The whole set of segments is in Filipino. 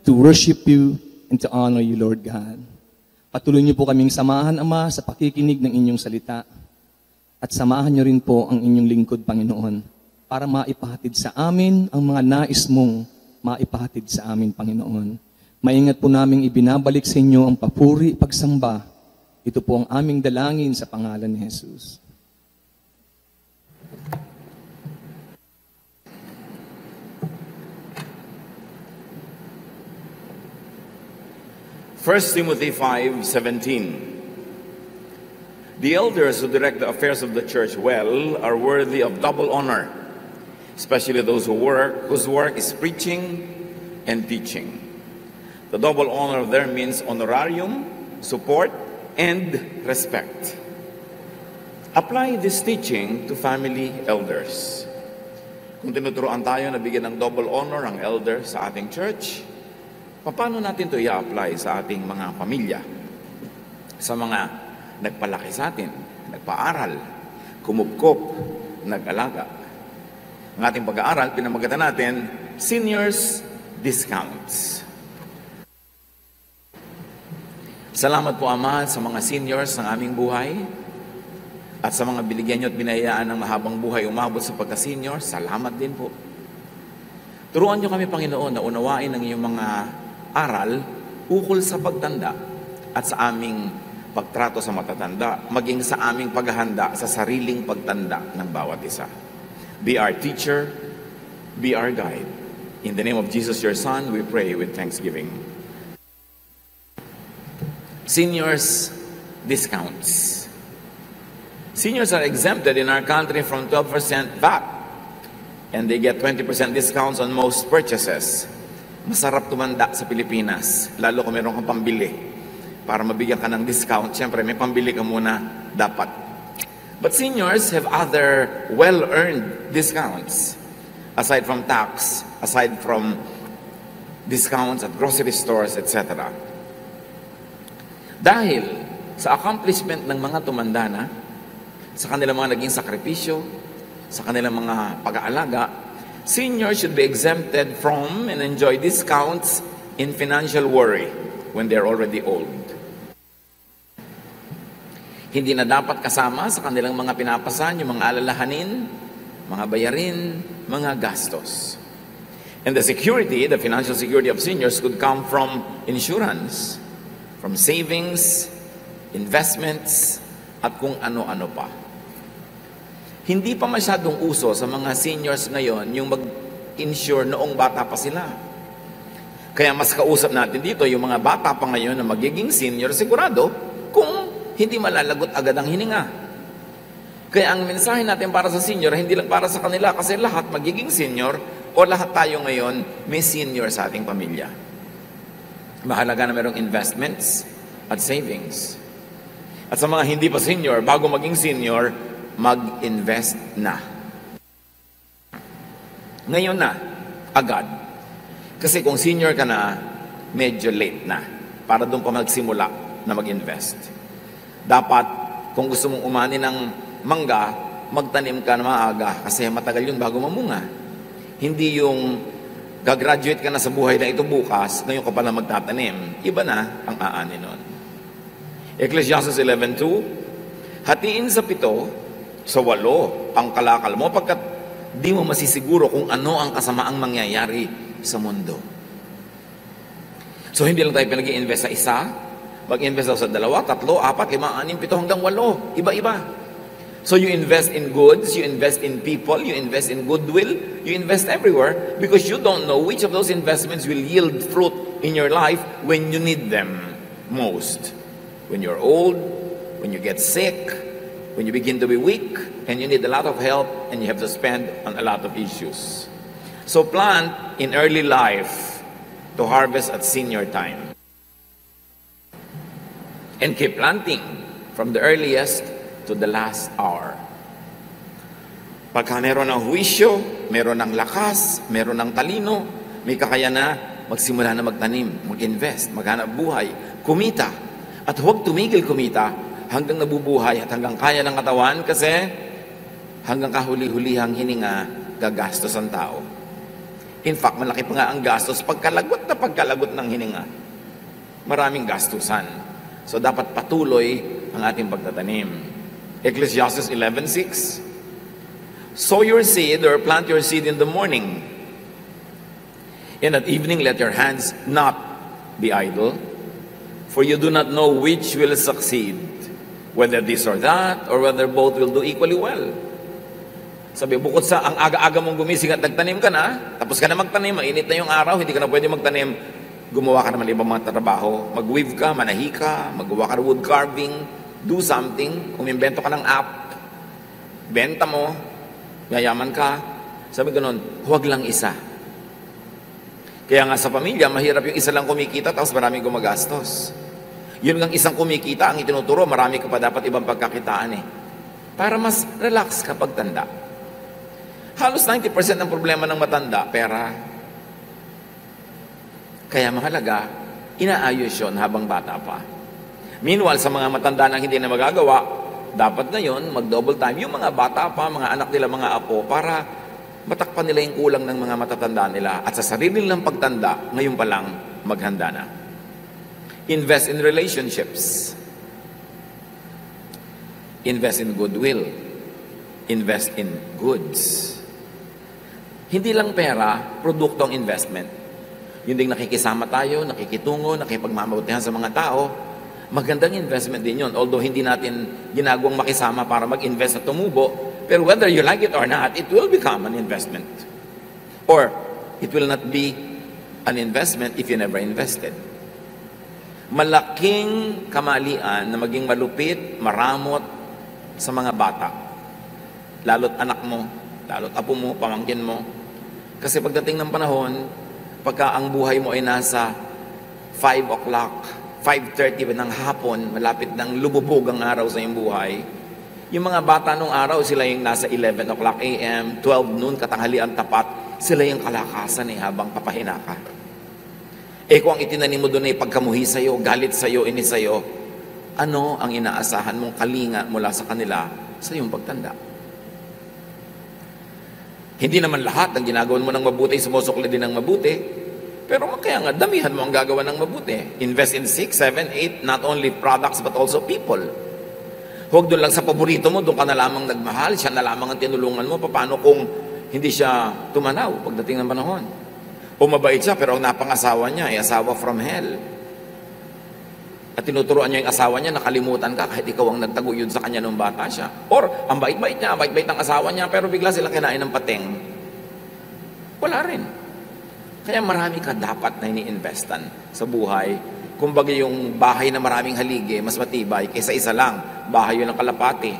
to worship you and to honor you, Lord God. Patuloy niyo po kaming samahan, Ama, sa pakikinig ng inyong salita. At samahan niyo rin po ang inyong lingkod, Panginoon, para maipahatid sa amin ang mga nais mong maipahatid sa amin, Panginoon. Maingat po naming ibinabalik sa inyo ang papuri, pagsamba. Ito po ang aming dalangin sa pangalan ni Jesus. First Timothy 5:17. The elders who direct the affairs of the church well are worthy of double honor, especially those whose work is preaching and teaching. The double honor there means honorarium, support, and respect. Apply this teaching to family elders. Kung tinuturoan tayo na bigyan ng double honor ang elder sa ating church, paano natin ito i-apply sa ating mga pamilya? Sa mga nagpalaki sa atin, nagpaaral, kumupkop, nag-alaga. Ang ating pag-aaral, pinamagatan natin, Seniors Discounts. Salamat po, Ama, sa mga seniors ng aming buhay at sa mga binigyan nyo at binayaan ng mahabang buhay umabot sa pagka-senior. Salamat din po. Turuan nyo kami, Panginoon, na unawain ang iyong mga aral ukol sa pagtanda at sa aming pagtrato sa matatanda, maging sa aming paghahanda sa sariling pagtanda ng bawat isa. Be our teacher, be our guide. In the name of Jesus, your Son, we pray with thanksgiving. Seniors discounts. Seniors are exempted in our country from 12% VAT, and they get 20% discounts on most purchases. Masarap tumanda sa Pilipinas, lalo kung meron kang pambili. Para mabigyan ka ng discount, siyempre may pambili ka muna dapat. But seniors have other well-earned discounts. Aside from tax, aside from discounts at grocery stores, etc. Dahil sa accomplishment ng mga tumanda na, sa kanilang mga naging sakripisyo, sa kanilang mga pag-aalaga, seniors should be exempted from and enjoy discounts in financial worry when they're already old. Hindi na dapat kasama sa kanilang mga pinapasan yung mga alalahanin, mga bayarin, mga gastos. And the security, the financial security of seniors could come from insurance, from savings, investments, at kung ano-ano pa. Hindi pa masyadong uso sa mga seniors ngayon yung mag-insure noong bata pa sila. Kaya mas kausap natin dito yung mga bata pa ngayon na magiging senior sigurado kung hindi malalagot agad ang hininga. Kaya ang mensahe natin para sa senior, hindi lang para sa kanila kasi lahat magiging senior o lahat tayo ngayon may senior sa ating pamilya. Mahalaga na merong investments at savings. At sa mga hindi pa senior, bago maging senior, mag-invest na. Ngayon na, agad. Kasi kung senior ka na, medyo late na para doon pa magsimula na mag-invest. Dapat, kung gusto mong umani ng mangga, magtanim ka na maaga kasi matagal yun bago mamunga. Hindi yung gagraduate ka na sa buhay na ito bukas, ngayon ka pala magtatanim. Iba na ang aani nun. Ecclesiastes 11:2, hatiin sa 7, sa 8 ang kalakal mo pagkat di mo masisiguro kung ano ang kasamaang mangyayari sa mundo. So hindi lang tayo pinag-i-invest sa isa, mag-invest sa 2, 3, 4, 5, 6, 7 hanggang 8. Iba-iba. So you invest in goods, you invest in people, you invest in goodwill, you invest everywhere because you don't know which of those investments will yield fruit in your life when you need them most. When you're old, when you get sick, when you begin to be weak, and you need a lot of help and you have to spend on a lot of issues. So plant in early life to harvest at senior time. And keep planting from the earliest to the last hour. Pagka meron ng huwisyo, meron ng lakas, meron ng talino, may kakaya na magsimula na magtanim, mag-invest, maghanap buhay, kumita. At huwag tumigil kumita hanggang nabubuhay at hanggang kaya ng katawan kasi hanggang kahuli-hulihang hininga gagastos ang tao. In fact, malaki pa nga ang gastos pagkalagot na pagkalagot ng hininga. Maraming gastusan. So dapat patuloy ang ating pagtatanim. Ecclesiastes 11:6. Sow your seed or plant your seed in the morning. And at evening let your hands not be idle, for you do not know which will succeed, whether this or that, or whether both will do equally well. Sabi, bukod sa ang aga-aga mong gumising at nagtanim ka na, tapos ka na magtanim, mainit na yung araw, hindi ka na pwede magtanim, gumawa ka naman ibang mga trabaho, mag-weave ka, manahi ka, magawa ka ng wood carving, do something, umimbento ka ng app, benta mo, yayaman ka. Sabi ganun, huwag lang isa. Kaya nga sa pamilya, mahirap yung isa lang kumikita tapos maraming gumagastos. Yun ang isang kumikita, ang itinuturo, marami ka pa dapat ibang pagkakitaan eh. Para mas relax kapag tanda. Halos 90% ng problema ng matanda, pera. Kaya mahalaga, inaayos yun habang bata pa. Meanwhile, sa mga matanda na hindi na magagawa, dapat ngayon mag-double time yung mga bata pa, mga anak nila, mga apo, para matakpan nila yung kulang ng mga matatanda nila. At sa sarili nilang pagtanda, ngayon pa lang, maghanda na. Invest in relationships. Invest in goodwill. Invest in goods. Hindi lang pera, produkto ang investment. Yung ding nakikisama tayo, nakikitungo, nakipagmamabutihan sa mga tao, magandang investment din yun. Although hindi natin ginagawang makisama para mag-invest na tumubo, pero whether you like it or not, it will become an investment. Or, it will not be an investment if you never invested. Malaking kamalian na maging malupit, maramot sa mga bata. Lalo't anak mo, lalo't apo mo, pamangkin mo. Kasi pagdating ng panahon, pagka ang buhay mo ay nasa 5 o'clock, 5:30 ng hapon, malapit ng lumubog ang araw sa iyong buhay, yung mga bata nung araw, sila yung nasa 11 o'clock a.m., 12 noon, katanghalian tapat, sila yung kalakasan habang papahina ka. Kung ang itinanim mo doon ay pagkamuhi sa'yo, galit sa'yo, inis sa'yo, ano ang inaasahan mong kalinga mula sa kanila sa iyong pagtanda? Hindi naman lahat ng ginagawa mo ng mabuti, sumusukli din ng mabuti. Pero kaya nga, damihan mo ang gagawa ng mabuti. Invest in 6, 7, 8, not only products but also people. Huwag doon lang sa paborito mo, doon ka na lamang nagmahal, siya na lamang ang tinulungan mo. Paano kung hindi siya tumanaw pagdating ng panahon? O mabait siya, pero ang napangasawa niya ay asawa from hell. At tinuturuan niya yung asawa niya, nakalimutan ka kahit ikaw ang nagtaguyod sa kanya nung bata siya. Or, ang bait-bait niya, bait-bait ang asawa niya, pero bigla sila kinain ng pateng. Wala rin. Kaya marami ka dapat na ini-investan sa buhay. Kumbaga yung bahay na maraming haligi, mas matibay kaysa isa lang, bahay yun ng kalapati.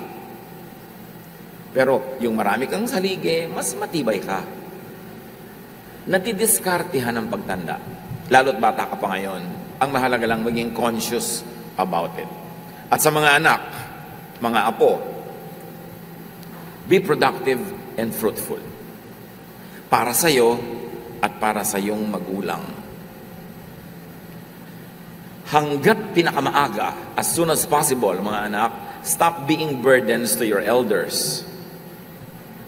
Pero yung marami kang haligi, mas matibay ka. Natidiskartihan ang pagtanda. Lalo't bata ka pa ngayon. Ang mahalaga lang maging conscious about it. At sa mga anak, mga apo, be productive and fruitful. Para sa iyo at para sa iyong magulang. Hanggat pinakamaaga, as soon as possible, mga anak, stop being burdens to your elders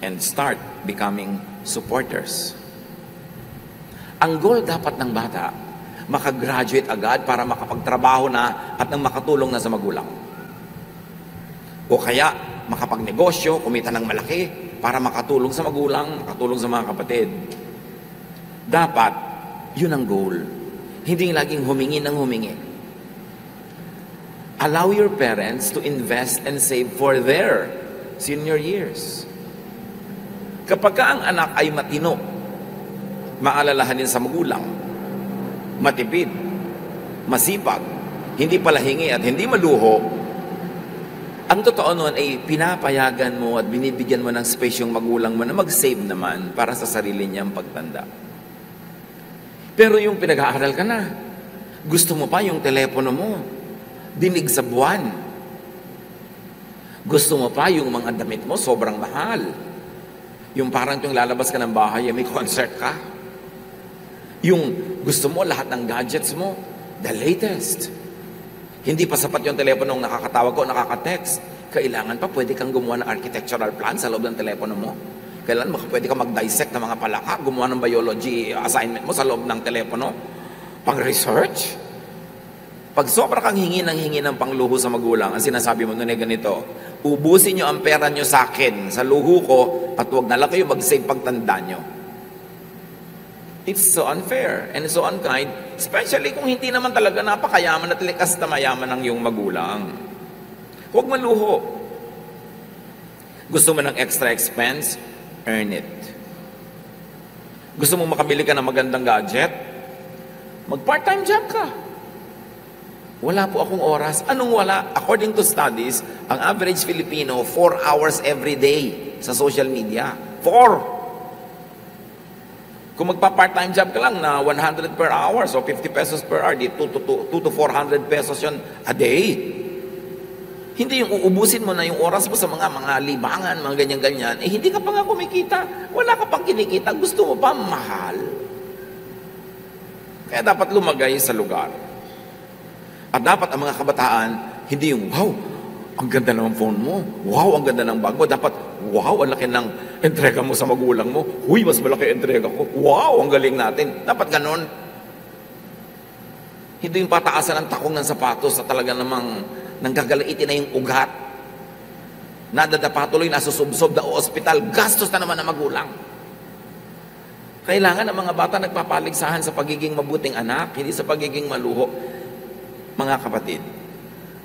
and start becoming supporters. Ang goal dapat ng bata, makagraduate agad para makapagtrabaho na at nang makatulong na sa magulang. O kaya, makapagnegosyo, kumita ng malaki para makatulong sa magulang, makatulong sa mga kapatid. Dapat, yun ang goal. Hindi laging humingi ng humingi. Allow your parents to invest and save for their senior years. Kapag ang anak ay matino, maalalahanin sa magulang, matipid, masipag, hindi palahingi at hindi maluho, ang totoo noon ay pinapayagan mo at binibigyan mo ng space yung magulang mo na mag-save naman para sa sarili niyang pagtanda. Pero yung pinag-aaral ka na, gusto mo pa yung telepono mo, dinig sa buwan. Gusto mo pa yung mga damit mo, sobrang mahal. Yung parang yung lalabas ka ng bahay, may concert ka. Yung gusto mo lahat ng gadgets mo, the latest. Hindi pa sapat yung teleponong nakakatawag ko, nakaka-text. Kailangan pa, pwede kang gumawa ng architectural plan sa loob ng telepono mo. Kailan pwede ka mag-dissect ng mga palaka, gumawa ng biology assignment mo sa loob ng telepono? Pang-research? Pag sobra kang hingi ng pangluho sa magulang, ang sinasabi mo nun ay ganito, ubusin nyo ang pera nyo sa akin, sa luho ko, at huwag na lang kayo mag-save pagtanda nyo. It's so unfair and so unkind, especially kung hindi naman talaga napakayaman at likas na mayaman ng iyong magulang. Huwag maluho. Gusto mo ng extra expense? Earn it. Gusto mo makabili ka ng magandang gadget? Mag-part-time job ka. Wala po akong oras. Anong wala? According to studies, ang average Filipino, 4 hours every day sa social media. 4! Kung magpa-part-time job ka lang na 100 per hour, so 50 pesos per hour, di 2 to 400 pesos yun a day. Hindi yung uubusin mo na yung oras mo sa mga libangan, mga ganyan-ganyan, hindi ka pa nga kumikita. Wala ka pang kinikita. Gusto mo pa mahal. Kaya dapat lumagay sa lugar. At dapat ang mga kabataan, hindi yung, wow, ang ganda ng phone mo. Wow, ang ganda ng bag mo. Dapat, wow, ang laki ng entrega mo sa magulang mo. Huy, mas malaki entrega ko. Wow, ang galing natin. Dapat ganon. Hindi yung pataasan ng takong ng sapatos sa talaga namang nanggagaliitin na yung ugat. Nadadapa tuloy, nasusubsob na ospital. Gastos na naman ng magulang. Kailangan ang mga bata nagpapaligsahan sa pagiging mabuting anak, hindi sa pagiging maluho. Mga kapatid,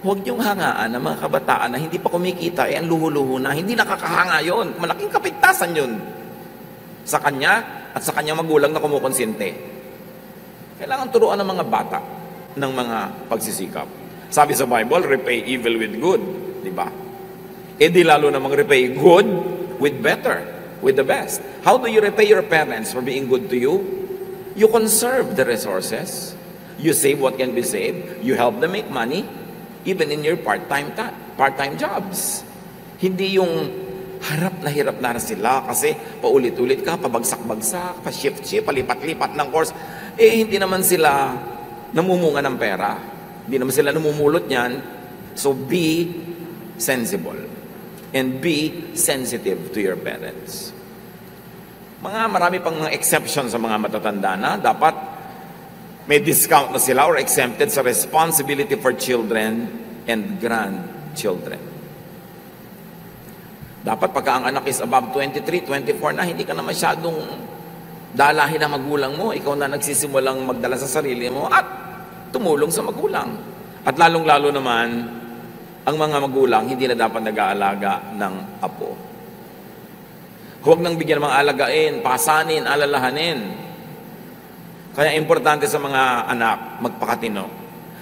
huwag niyong hangaan ng mga kabataan na hindi pa kumikita, ang luho-luho na, hindi nakakahanga yun. Malaking kapigtasan yun sa kanya at sa kanyang magulang na kumukonsinte. Kailangan turuan ng mga bata ng mga pagsisikap. Sabi sa Bible, repay evil with good. Diba? E di lalo namang repay good with better, with the best. How do you repay your parents for being good to you? You conserve the resources. You save what can be saved. You help them make money, even in your part-time jobs. Hindi yung harap na sila kasi paulit-ulit ka, pabagsak-bagsak, pa-shift-shift, palipat-lipat ng course. Hindi naman sila namumunga ng pera. Hindi naman sila namumulot niyan. So be sensible and be sensitive to your parents. Marami pang mga exceptions sa mga matatanda na dapat may discount na sila or exempted sa responsibility for children and grandchildren. Dapat pagka ang anak is above 23, 24 na, hindi ka na masyadong dalahin ang magulang mo. Ikaw na nagsisimulang magdala sa sarili mo at tumulong sa magulang. At lalong-lalo naman, ang mga magulang hindi na dapat nag-aalaga ng apo. Huwag nang bigyan ng mga alagain, pasanin, alalahanin. Kaya importante sa mga anak, magpakatino.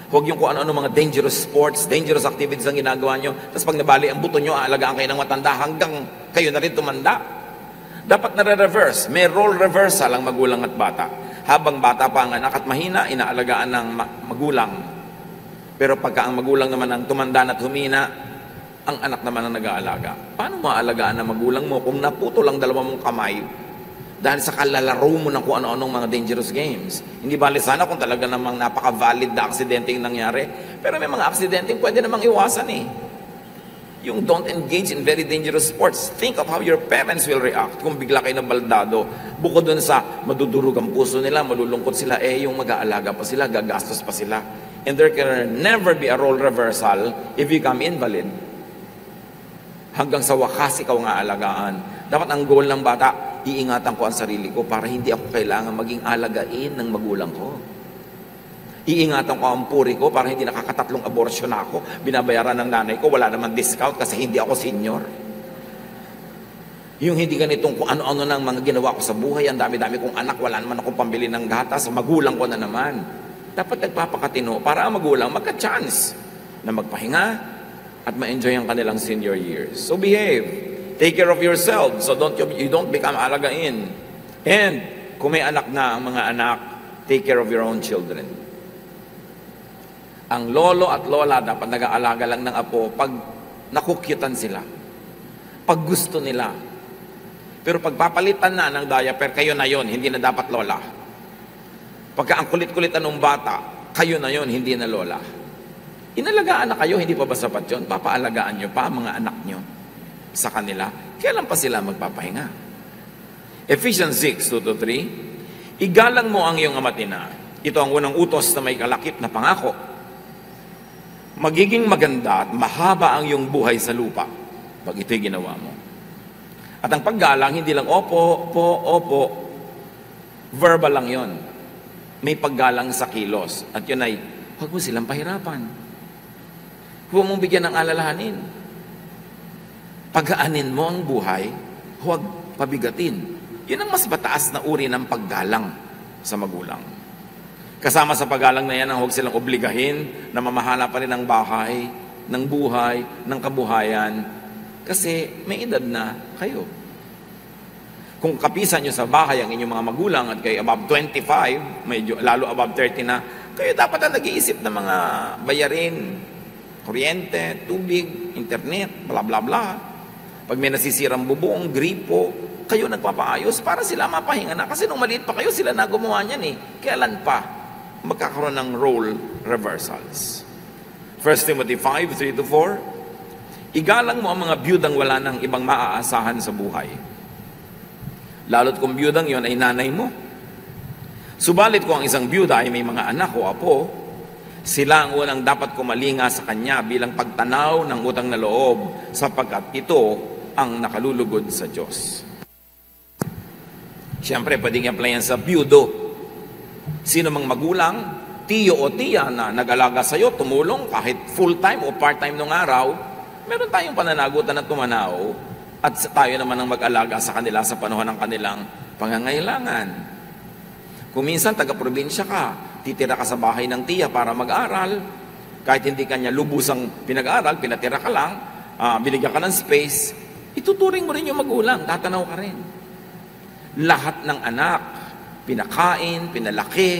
Huwag yung kung ano-ano mga dangerous sports, dangerous activities ang ginagawa nyo. Tapos pag nabali ang buto nyo, aalagaan kayo ng matanda hanggang kayo na rin tumanda. Dapat na-reverse. May role reversal ang magulang at bata. Habang bata pa ang anak at mahina, inaalagaan ng magulang. Pero pagka ang magulang naman ang tumanda at humina, ang anak naman ang nag-aalaga. Paano maaalagaan ng magulang mo kung naputo lang dalawa mong kamay dahil sa kalalaro mo ng kung ano-anong mga dangerous games? Hindi bali sana kung talaga namang napaka-valid na aksidente yung nangyari. Pero may mga aksidente pwede namang iwasan eh. Yung don't engage in very dangerous sports. Think of how your parents will react kung bigla kayo nabaldado. Bukod dun sa madudurog ang puso nila, malulungkot sila, yung mag-aalaga pa sila, gagastos pa sila. And there can never be a role reversal if you become invalid. Hanggang sa wakas ikaw nga alagaan. Dapat ang goal ng bata, iingatan ko ang sarili ko para hindi ako kailangan maging alagain ng magulang ko. Iingatan ko ang puri ko para hindi nakakatatlong abortion na ako. Binabayaran ng nanay ko, wala naman discount kasi hindi ako senior. Yung hindi ganitong kung ano-ano ng mga ginawa ko sa buhay, ang dami-dami kong anak, wala naman akong pambili ng gatas, magulang ko na naman. Dapat nagpapakatino para ang magulang magka-chance na magpahinga at ma-enjoy ang kanilang senior years. So behave. Take care of yourself so you don't become alagain. And kung may anak na ang mga anak, take care of your own children. Ang lolo at lola dapat nag-aalaga lang ng apo pag nakukyutan sila. Pag gusto nila. Pero pagpapalitan na ng diaper, kayo na yon, hindi na dapat lola. Pagka ang kulit-kulitan ng bata, kayo na yon, hindi na lola. Inalagaan na kayo, hindi pa ba sapat yun? Papaalagaan nyo pa ang mga anak nyo sa kanila. Kailan pa sila magpapahinga? Ephesians 6:2-3, igalang mo ang iyong ama't ina. Ito ang unang utos na may kalakip na pangako. Magiging maganda at mahaba ang iyong buhay sa lupa pag ito'y ginawa mo. At ang paggalang, hindi lang opo, opo, verbal lang yon. May paggalang sa kilos. At yun ay, huwag mo silang pahirapan. Huwag mong bigyan ng alalahanin. Pagaanin mo ang buhay, huwag pabigatin. Yun ang mas mataas na uri ng paggalang sa magulang. Kasama sa paggalang na yan, ang huwag silang obligahin na mamahala pa rin ng bahay, ng buhay, ng kabuhayan. Kasi may edad na kayo. Kung kapisan nyo sa bahay ang inyong mga magulang at kayo above 25, medyo, lalo above 30 na, kayo dapat na nag-iisip ng mga bayarin, kuryente, tubig, internet, bla bla bla. Pag may nasisirang bubong, gripo, kayo nagpapaayos para sila mapahinga na. Kasi nung maliit pa kayo, sila na gumawa niyan eh. Kailan pa magkakaroon ng role reversals? 1 Timothy 5:3-4, igalang mo ang mga biyudang wala ng ibang maaasahan sa buhay. Lalo't kung biyudang yon ay nanay mo. Subalit kung ang isang biyuda ay may mga anak o apo, sila ang unang dapat kumalinga sa kanya bilang pagtanaw ng utang na loob, sapagkat ito ang nakalulugod sa Diyos. Siyempre, pwedeng i-applyan sa biyudo. Sino mang magulang, tiyo o tiya na nag-alaga sa'yo, tumulong kahit full-time o part-time nung araw, meron tayong pananagutan at tumanaw at tayo naman ang mag-alaga sa kanila sa panahon ng kanilang pangangailangan. Kung minsan taga-probinsya ka, titira ka sa bahay ng tiya para mag-aral, kahit hindi kanya lubusang pinag-aral, pinatira ka lang, binigyan ka ng space, ituturing mo rin yung magulang, tatanaw ka rin. Lahat ng anak, pinakain, pinalaki,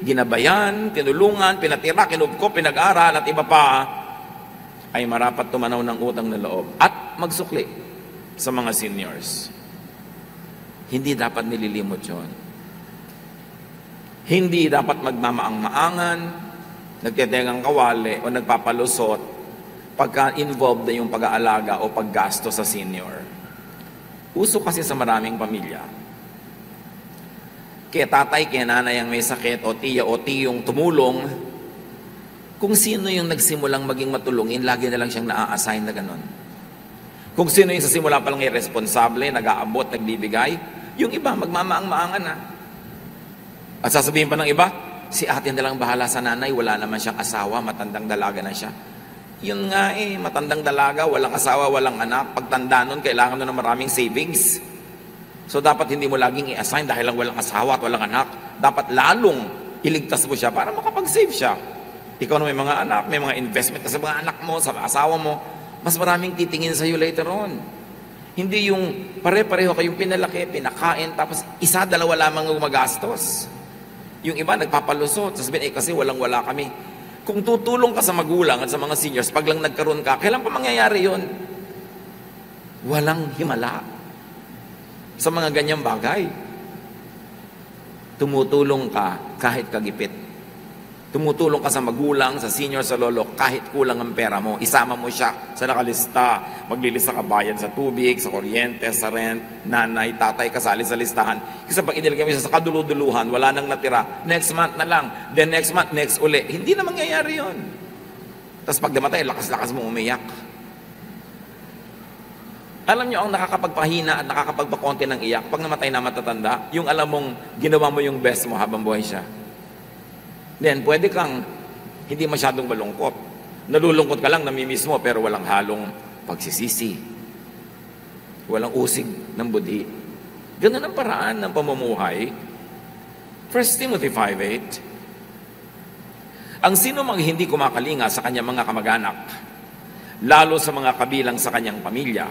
ginabayan, tinulungan, pinatira, kinubko, pinag-aral at iba pa, ay marapat tumanaw ng utang na loob at magsukli sa mga seniors. Hindi dapat nililimot yun. Hindi dapat magmamaang-maangan, nagtetengang kawali o nagpapalusot pagka involved na yung pag-aalaga o paggasto sa senior. Uso kasi sa maraming pamilya. Kaya tatay, kaya nanay ang may sakit, o tiya o tiyong tumulong, kung sino yung nagsimulang maging matulungin, lagi na lang siyang na-assign na ganon. Kung sino yung sa simula pa lang irresponsable, nag-aabot, nagbibigay, yung iba, magmamaang-maangan na. At sasabihin pa ng iba, si ate na lang bahala sa nanay, wala naman siyang asawa, matandang dalaga na siya. Yun nga matandang dalaga, walang asawa, walang anak, pagtanda nun, kailangan nun ng maraming savings. So dapat hindi mo laging i-assign dahil lang walang asawa at walang anak. Dapat lalong iligtas mo siya para makapag-save siya. Ikaw na may mga anak, may mga investment ka sa mga anak mo, sa asawa mo, mas maraming titingin sa iyo later on. Hindi yung pare-pareho kayong pinalaki, pinakain, tapos isa, dalawa lamang gumagastos. Yung iba nagpapalusot, sasabihin, kasi walang-wala kami. Kung tutulong ka sa magulang at sa mga seniors, pag lang nagkaroon ka, kailan pa mangyayari yun? Walang himala sa mga ganyang bagay. Tumutulong ka kahit kagipit. Tumutulong ka sa magulang, sa senior, sa lolo, kahit kulang ang pera mo. Isama mo siya sa nakalista. Maglilista ka bayad sa tubig, sa kuryente, sa rent, nanay, tatay, kasali sa listahan. Kasi pag inilagay mo siya sa kaduluduluhan, wala nang natira. Next month na lang. Then next month, next uli. Hindi na mangyayari yun. Tapos pag namatay, lakas-lakas mo umiyak. Alam nyo, ang nakakapagpahina at nakakapagpakonti ng iyak, pag namatay na matatanda, yung alam mong ginawa mo yung best mo habang buhay siya. Then, pwede kang hindi masyadong malungkot. Nalulungkot ka lang, namimiss mo, pero walang halong pagsisisi. Walang usig ng budhi. Ganun ang paraan ng pamumuhay. 1 Timothy 5:8, ang sino mang hindi kumakalinga sa kanyang mga kamag-anak, lalo sa mga kabilang sa kanyang pamilya,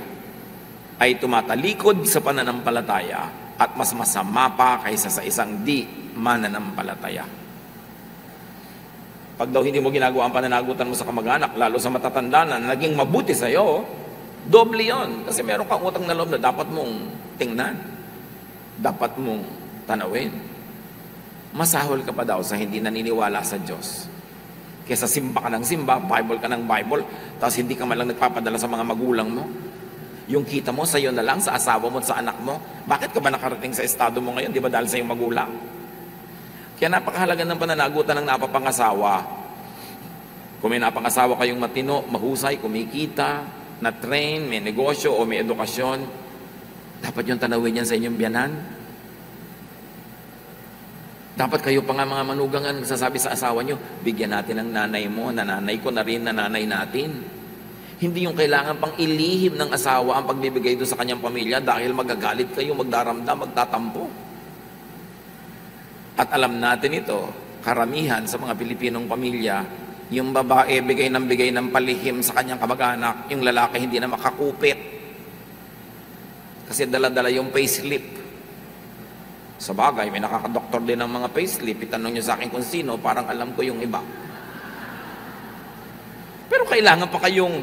ay tumatalikod sa pananampalataya at mas masama pa kaysa sa isang di mananampalataya. Pag daw hindi mo ginagawa ang pananagutan mo sa kamag-anak, lalo sa matatanda na naging mabuti sa iyo, doble yon. Kasi meron kang utang na loob na dapat mong tingnan. Dapat mong tanawin. Masahol ka pa daw sa hindi naniniwala sa Diyos. Kesa simba ka ng simba, Bible ka ng Bible, tapos hindi ka malang nagpapadala sa mga magulang mo. Yung kita mo, sa'yo na lang, sa asawa mo at sa anak mo. Bakit ka ba nakarating sa estado mo ngayon? Di ba dahil sa iyong magulang? Kaya napakahalaga ng pananagutan ng napapangasawa. Kung may napangasawa kayong matino, mahusay, kumikita, na-train, may negosyo o may edukasyon, dapat yung tanawin yan sa inyong biyanan. Dapat kayo pa nga mga manugang ang nagsasabi sa asawa nyo, bigyan natin ng nanay mo, nanay ko na rin, nanay natin. Hindi yung kailangan pang ilihim ng asawa ang pagbibigay doon sa kanyang pamilya dahil magagalit kayo, magdaramdam, magtatampo. At alam natin ito, karamihan sa mga Pilipinong pamilya, yung babae bigay ng palihim sa kanyang kamag-anak, yung lalaki hindi na makakupit. Kasi dala-dala yung payslip. Sa bagay, may nakakadoktor din ng mga payslip. Itanong nyo sa akin kung sino, parang alam ko yung iba. Pero kailangan pa kayong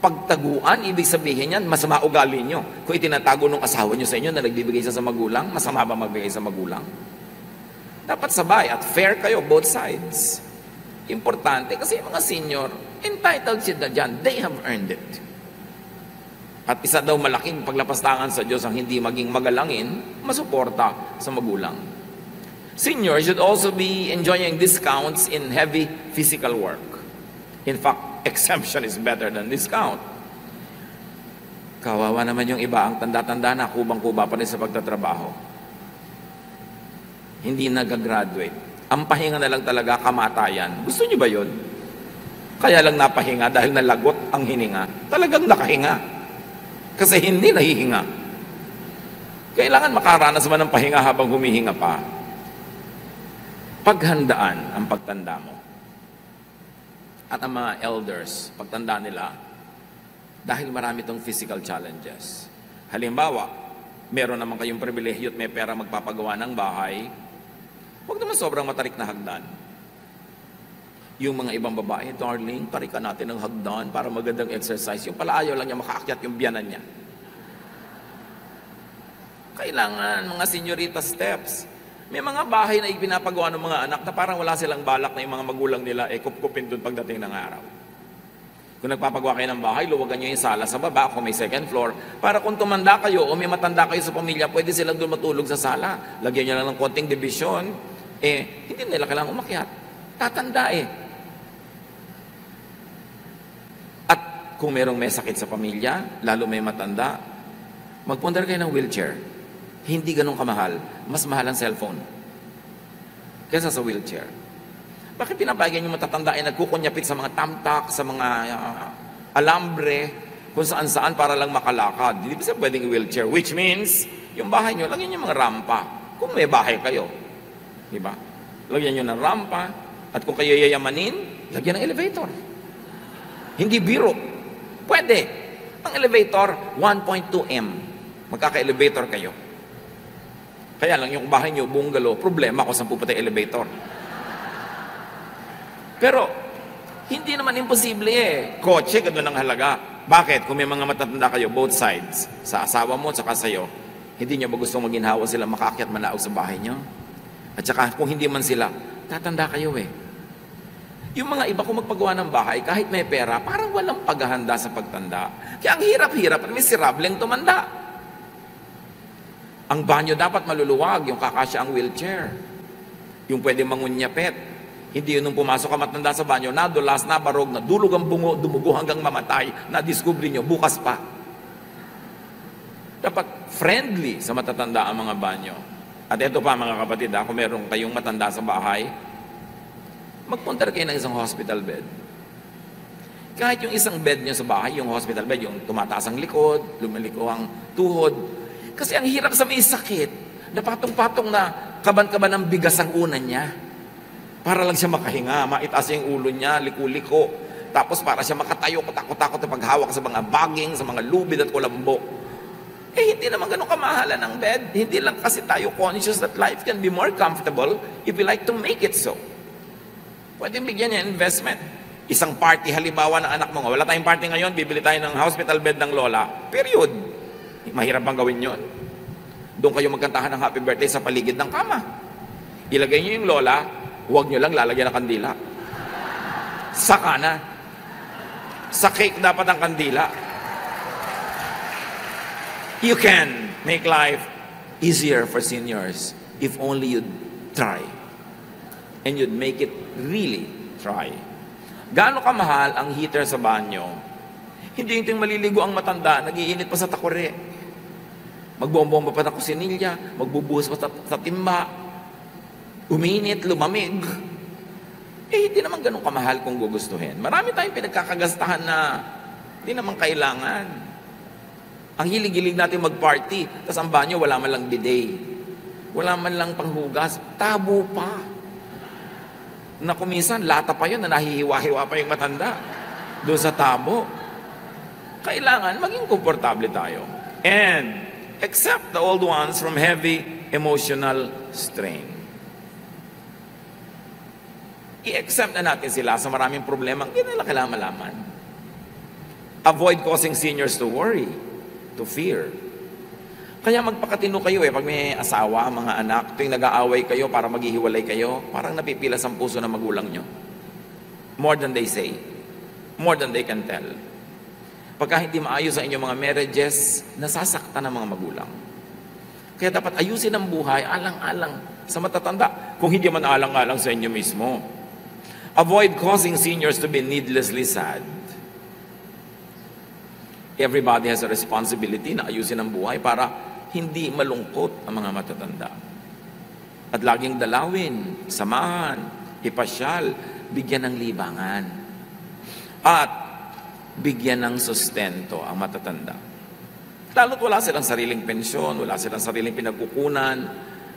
pagtaguan, ibig sabihin yan, masama ugali nyo. Kung itinatago ng asawa nyo sa inyo na nagbibigay siya sa magulang, masama ba magbigay sa magulang? Dapat sabay at fair kayo, both sides. Importante kasi yung mga senior, entitled sila dyan. They have earned it. At isa daw malaking paglapastangan sa Diyos ang hindi maging magalangin, masuporta sa magulang. Seniors should also be enjoying discounts in heavy physical work. In fact, exemption is better than discount. Kawawa naman yung iba, ang tanda-tanda na, kubang-kuba pa rin sa pagtatrabaho. Hindi nag-graduate. Ang pahinga na lang talaga, kamatayan. Gusto niyo ba yun? Kaya lang napahinga dahil nalagot ang hininga. Talagang nakahinga. Kasi hindi nahihinga. Kailangan makaranas man ng pahinga habang humihinga pa. Paghandaan ang pagtanda mo. At ang mga elders, pagtanda nila, dahil marami itong physical challenges. Halimbawa, meron naman kayong pribilehyo at may pera magpapagawa ng bahay, huwag naman sobrang matarik na hagdan. Yung mga ibang babae, darling, tarikan natin ng hagdan para magandang exercise. Yung pala ayaw lang niya makaakyat yung biyanan niya. Kailangan mga senyorita steps. May mga bahay na ipinapagawa ng mga anak na parang wala silang balak na yung mga magulang nila kup-kupin doon pagdating ng araw. Kung nagpapagawa kayo ng bahay, luwagan nyo yung sala sa baba kung may second floor para kung tumanda kayo o may matanda kayo sa pamilya, pwede silang doon matulog sa sala. Lagyan nyo lang ng konting division. Hindi nila kailangang umakyat. Tatanda At kung merong may sakit sa pamilya, lalo may matanda, magpundar kayo ng wheelchair. Hindi ganun kamahal. Mas mahal ang cellphone kaysa sa wheelchair. Bakit pinapayagan yung matatanda ay nagkukunyapit sa mga tamtak, sa mga alambre, kung saan-saan para lang makalakad? Hindi ba siya pwedeng wheelchair? Which means, yung bahay nyo, lagyan nyo mga rampa. Kung may bahay kayo. Di ba? Lagyan nyo ng rampa. At kung kayo yayamanin, lagyan ng elevator. Hindi biro. Pwede. Ang elevator, 1.2M. Magkaka-elevator kayo. Kaya lang yung bahay nyo, bungalow, problema kung saan pupunta yung elevator. Pero, hindi naman imposible Kotse, gano'n ang halaga. Bakit? Kung may mga matatanda kayo, both sides, sa asawa mo at saka sa'yo, hindi nyo ba gustong maginhawa sila makaakyat manaog sa bahay nyo? At saka, kung hindi man sila, tatanda kayo Yung mga iba kung magpagawa ng bahay, kahit may pera, parang walang paghahanda sa pagtanda. Kaya ang hirap-hirap at miserableng tumanda. Ang banyo dapat maluluwag, yung kakasya ang wheelchair. Yung pwede mangunyapet. Hindi yun nung pumasok ka matanda sa banyo, nadulas, nabarog, nadulog ang bungo, dumugo hanggang mamatay, na-discover nyo, bukas pa. Dapat friendly sa matatanda ang mga banyo. At ito pa mga kapatid, kung meron kayong matanda sa bahay, magpunta kayo ng isang hospital bed. Kahit yung isang bed nyo sa bahay, yung hospital bed, yung tumataas ang likod, lumiliko ang tuhod. Kasi ang hirap sa may sakit, na patong-patong na kaban-kaban ng bigas ang unan niya. Para lang siya makahinga, maitaas yung ulo niya, liku-liko. Tapos para siya makatayo, takot-takot na paghawak sa mga baging, sa mga lubid at kulambo. Hindi naman ganun kamahalan ng bed. Hindi lang kasi tayo conscious that life can be more comfortable if we like to make it so. Pwede bigyan niya investment. Isang party, halimbawa ng anak mo, wala tayong party ngayon, bibili tayo ng hospital bed ng lola. Period. Mahirap bang gawin yon? Doon kayo magkantahan ng happy birthday sa paligid ng kama. Ilagay nyo yung lola, huwag nyo lang lalagyan ng kandila. Saka na. Sa cake dapat ang kandila. You can make life easier for seniors if only you'd try. And you'd make it really try. Gaano kamahal ang heater sa banyo? Hindi yung maliligo ang matanda, nag-iinit pa sa takore. Magbomba pa na kusinilya, magbubuhos pa sa timba. Uminit, lumamig. Hindi naman ganun kamahal kung gugustuhin. Marami tayong pinagkakagastahan na hindi naman kailangan. Ang hilig-hilig natin mag-party, tapos ang banyo, wala man lang bidet. Wala man lang panghugas, tabo pa. Na kuminsan, lata pa yun, na nahihiwa-hiwa pa yung matanda. Doon sa tabo. Kailangan maging komportable tayo. And accept the old ones from heavy emotional strain. I-accept na natin sila sa maraming problema. Hindi nila kailangan malaman. Avoid causing seniors to worry, to fear. Kaya magpakatino kayo pag may asawa, mga anak, tuwing nag-aaway kayo para maghihiwalay kayo, parang napipilas ang puso ng magulang nyo. More than they say. More than they can tell. Pagka hindi maayos sa inyong mga marriages, nasasaktan ng mga magulang. Kaya dapat ayusin ang buhay, alang-alang sa matatanda. Kung hindi man alang-alang sa inyo mismo. Avoid causing seniors to be needlessly sad. Everybody has a responsibility na ayusin ang buhay para hindi malungkot ang mga matatanda. At laging dalawin, samahan, ipasyal, bigyan ng libangan. At bigyan ng sustento ang matatanda. Lalo't wala silang sariling pensyon, wala silang sariling pinagkukunan.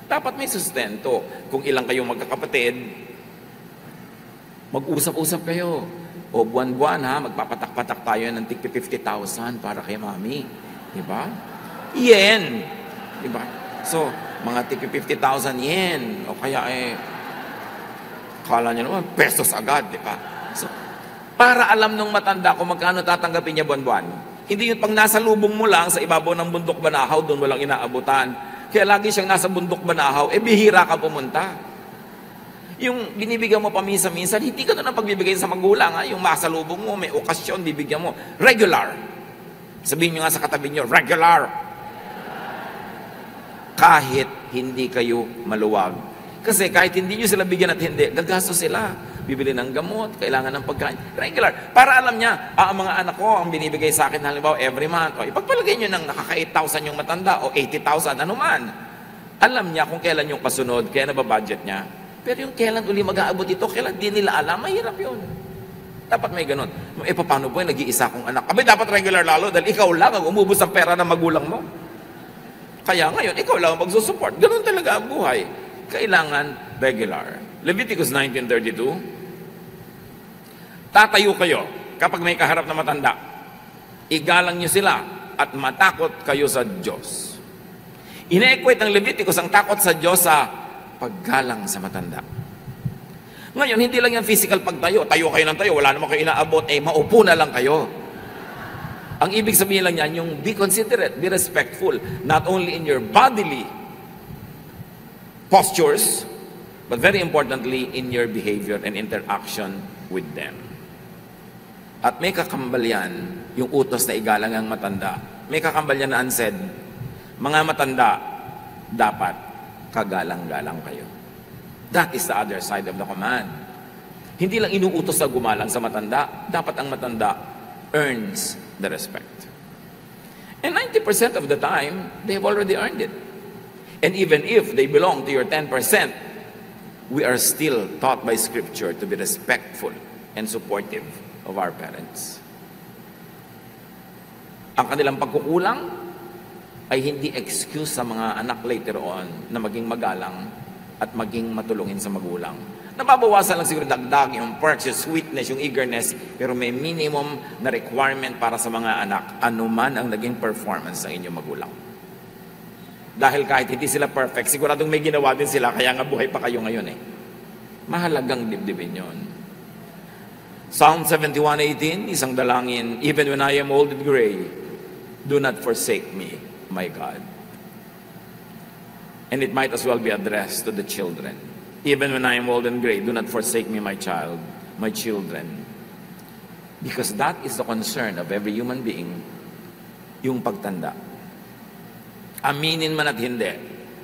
Dapat may sustento. Kung ilang kayong magkakapatid, mag-usap-usap kayo. O buwan-buwan ha, magpapatak-patak tayo ng tig 50,000 para kay mami. Diba? Yen. Diba? So, mga tig 50,000 yen. O kaya kala nyo naman, pesos agad. Diba? So, para alam nung matanda kung magkano tatanggapin niya buwan-buwan. Hindi yun pang nasa lubong mo lang sa ibabaw ng bundok Banahaw, doon walang inaabutan. Kaya lagi siyang nasa bundok Banahaw, bihira ka pumunta. Yung binibigyan mo paminsan-minsan, hindi ka na pagbibigay sa magulang. Yung masalubong mo, may okasyon, bibigyan mo. Regular. Sabihin nyo nga sa katabi nyo, regular. Kahit hindi kayo maluwag. Kasi kahit hindi nyo sila bigyan at hindi, gagastos sila. Bibili ng gamot, kailangan ng pagkain. Regular. Para alam niya, ang mga anak ko, ang binibigay sa akin, halimbawa, every month, o ipagpalagay nyo ng nakaka-8,000 yung matanda, o 80,000, ano man. Alam niya kung kailan yung kasunod, kaya nababudget niya. Pero yung kailan uli mag-aabot ito, kailan di nila alam, mahirap yun. Dapat may ganun. Paano po nag-iisa kong anak? Abay, dapat regular lalo dahil ikaw lang ang umubos ang pera ng magulang mo. Kaya ngayon, ikaw lang ang magsusupport. Ganun talaga ang buhay. Kailangan regular. Leviticus 19:32. Tatayo kayo kapag may kaharap na matanda. Igalang nyo sila at matakot kayo sa Diyos. Ine-equate ng Leviticus ang takot sa Diyos sa paggalang sa matanda. Ngayon, hindi lang yan physical pagtayo. Tayo kayo ng tayo, wala naman kayo inaabot, maupo na lang kayo. Ang ibig sabihin lang yan, yung be considerate, be respectful, not only in your bodily postures, but very importantly, in your behavior and interaction with them. At may kakambal yan, yung utos na igalang ang matanda. May kakambal yan na unsaid, mga matanda, dapat kagalang-galang kayo. That is the other side of the command. Hindi lang inuutos na gumalang sa matanda, dapat ang matanda earns the respect. And 90% of the time, they've already earned it. And even if they belong to your 10%, we are still taught by Scripture to be respectful and supportive of our parents. Ang kanilang pagkukulang ay hindi excuse sa mga anak later on na maging magalang at maging matulungin sa magulang. Nababawasan lang siguro dagdag yung perks, yung sweetness, yung eagerness, pero may minimum na requirement para sa mga anak, anuman ang naging performance ng inyong magulang. Dahil kahit hindi sila perfect, siguradong may ginawa din sila, kaya nga buhay pa kayo ngayon Mahalagang dibdibin yun. Psalm 71:18, isang dalangin, even when I am old and gray, do not forsake me, my God. And it might as well be addressed to the children. Even when I am old and gray, do not forsake me, my child, my children. Because that is the concern of every human being, yung pagtanda. Aminin man at hindi,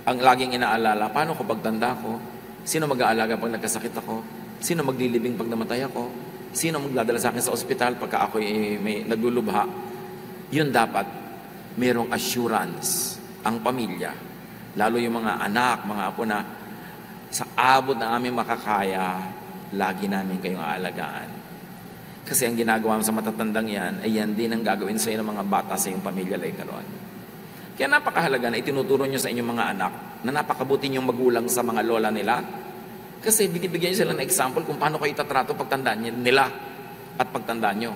ang laging inaalala, paano ko pagtanda ko? Sino mag-aalaga pag nagkasakit ako? Sino maglilibing pag namatay ako? Sino magdadala sa akin sa ospital pagka ako may naglulubha? Yun dapat, mayroong assurance ang pamilya, lalo yung mga anak, mga apo na sa abot na aming makakaya, lagi namin kayong aalagaan. Kasi ang ginagawa mo sa matatandang yan, ay yan din ang gagawin sa inyo ng mga bata sa iyong pamilya later on. Kaya napakahalaga na itinuturo nyo sa inyong mga anak na napakabuti niyong magulang sa mga lola nila. Kasi binibigyan nyo sila ng example kung paano kayo itatrato pagtandaan nila at pagtandaan nyo.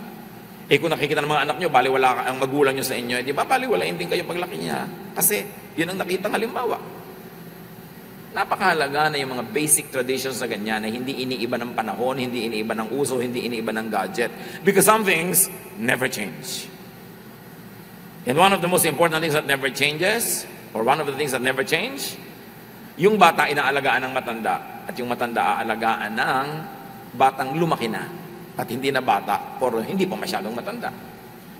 Kung nakikita ng mga anak nyo, baliwala ang magulang nyo sa inyo, di ba baliwalain din kayo paglaki niya? Kasi yun ang nakitang halimbawa. Napakahalaga na yung mga basic traditions na ganyan na hindi iniiba ng panahon, hindi iniiba ng uso, hindi iniiba ng gadget. Because some things never change. And one of the most important things that never changes, or one of the things that never change, yung bata inaalagaan ng matanda, at yung matanda aalagaan ng batang lumaki na, at hindi na bata, pero hindi pa masyadong matanda.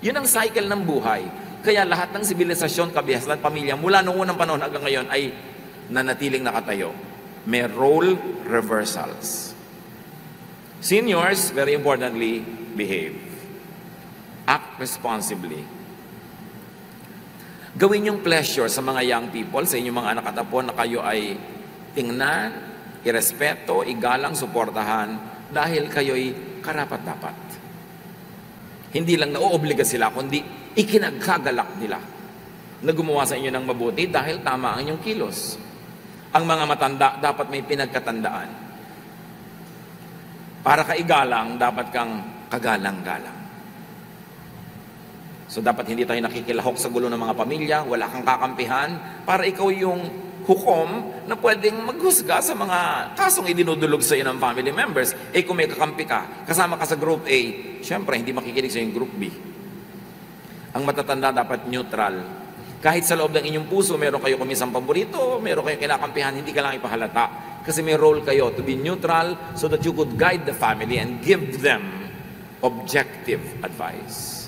Yun ang cycle ng buhay. Kaya lahat ng sibilisasyon, kabihasnan, pamilya, mula noong unang panahon hanggang ngayon ay nanatiling nakatayo. May role reversals. Seniors, very importantly, behave. Act responsibly. Gawin yung pleasure sa mga young people, sa inyong mga anak at apo na kayo ay tingnan, irespeto, igalang, suportahan dahil kayo'y karapat-dapat. Hindi lang naoobliga sila, kundi ikinagkagalak nila na gumawa sa inyo ng mabuti dahil tama ang inyong kilos. Ang mga matanda dapat may pinagkatandaan. Para ka igalang, dapat kang kagalang-galang. So dapat hindi tayo nakikilahok sa gulo ng mga pamilya, wala kang kakampihan, para ikaw yung hukom na pwedeng maghusga sa mga kasong idinudulog sa iyo ng family members. Kung may kakampi ka, kasama ka sa group A, syempre hindi makikinig sa yung group B. Ang matatanda dapat neutral. Kahit sa loob ng inyong puso, meron kayo kumisang paborito, meron kayong kinakampihan, hindi ka lang ipahalata. Kasi may role kayo to be neutral so that you could guide the family and give them objective advice.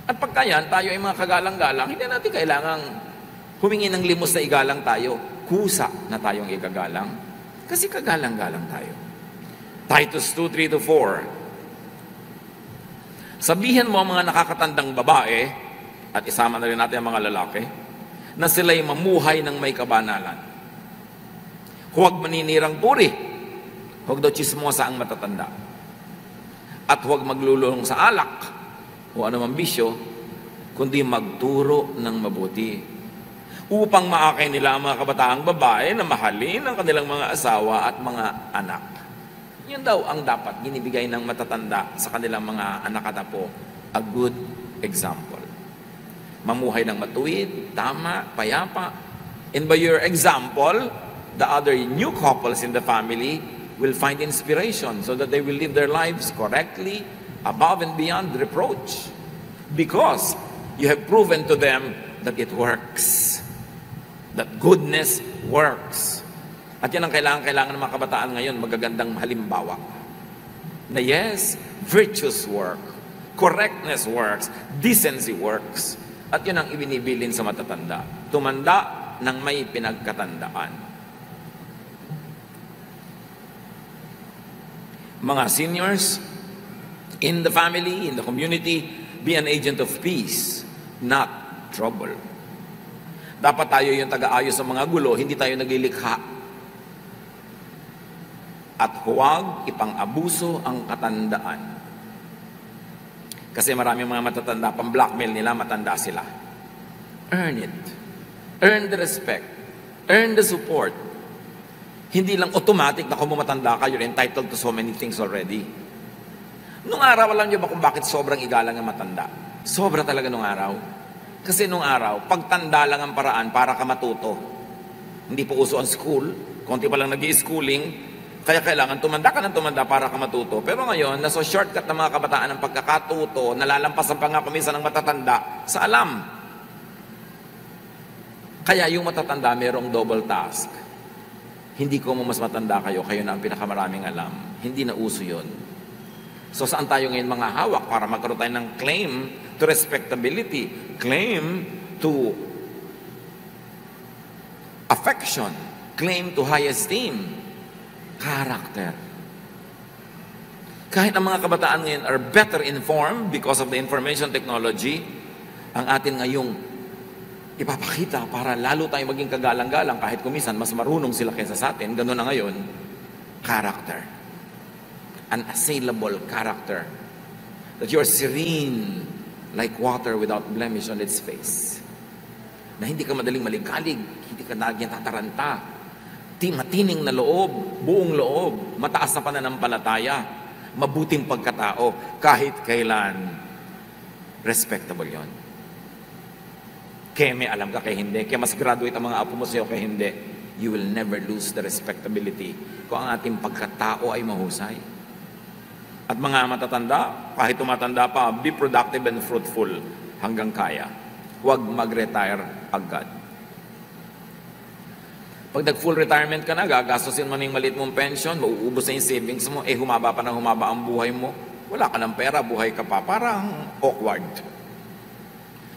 At pagka yan, tayo ay mga kagalang-galang, hindi natin kailangang humingi ng limos na igalang tayo. Kusa na tayong igagalang. Kasi kagalang-galang tayo. Titus 2:3-4. Sabihin mo ang mga nakakatandang babae, at isama na rin natin ang mga lalaki, na sila'y mamuhay ng may kabanalan. Huwag maninirang puri. Huwag daw chismosa ang matatanda. At huwag maglululong sa alak o anumang bisyo, kundi magturo ng mabuti. Upang maakay nila ang mga kabataang babae na mahalin ang kanilang mga asawa at mga anak. Yun daw ang dapat ginibigay ng matatanda sa kanilang mga anak at apo. A good example. Mamuhay ng matuwid, tama, payapa. And by your example, the other new couples in the family will find inspiration so that they will live their lives correctly, above and beyond reproach. Because you have proven to them that it works. That goodness works. At yan ang kailangan ng mga kabataan ngayon, magagandang halimbawa. Na yes, virtues work. Correctness works. Decency works. At yun ang ibinibilin sa matatanda. Tumanda ng may pinagkatandaan. Mga seniors, in the family, in the community, be an agent of peace, not trouble. Dapat tayo yung taga-ayos sa mga gulo, hindi tayo naglilikha. At huwag ipang-abuso ang katandaan. Kasi maraming mga matatanda, pang-blackmail nila, matanda sila. Earn it. Earn the respect. Earn the support. Hindi lang automatic na kung matanda ka, you're entitled to so many things already. Nung araw, alam niyo ba kung bakit sobrang igalang ang matanda? Sobra talaga nung araw. Kasi nung araw, pagtanda lang ang paraan para ka matuto. Hindi po uso ang school, konti pa lang nag-i-schooling, kaya kailangan tumanda ka ng tumanda para ka matuto. Pero ngayon, nasa shortcut ng mga kabataan ng pagkakatuto, nalalampasan pa nga kuminsan ng matatanda sa alam. Kaya yung matatanda, merong double task. Hindi ko mas matanda kayo na ang pinakamaraming alam. Hindi na uso yun. So saan tayo ngayon mga hawak para magkaroon tayo ng claim to respectability, claim to affection, claim to high esteem, character. Kahit ang mga kabataan ngayon are better informed because of the information technology, ang atin ngayong ipapakita para lalo tayo maging kagalang-galang kahit kumisan mas marunong sila kaysa sa atin, gano'n na ngayon, character. An assailable character. That you are serene like water without blemish on its face. Na hindi ka madaling maligkalig, hindi ka nagyang tataranta. Matining na loob, buong loob, mataas na pananampalataya, mabuting pagkatao, kahit kailan, respectable yon. Kaya may alam ka, kaya hindi. Kaya mas graduate ang mga apo mo sa'yo, kaya hindi. You will never lose the respectability kung ang ating pagkatao ay mahusay. At mga matatanda, kahit tumatanda pa, be productive and fruitful hanggang kaya. Huwag mag-retire agad. Pag nag-full retirement ka na, gagastusin mo na yung maliit mong pension, mauubos na yung savings mo, humaba pa na humaba ang buhay mo. Wala ka ng pera, buhay ka pa. Parang awkward.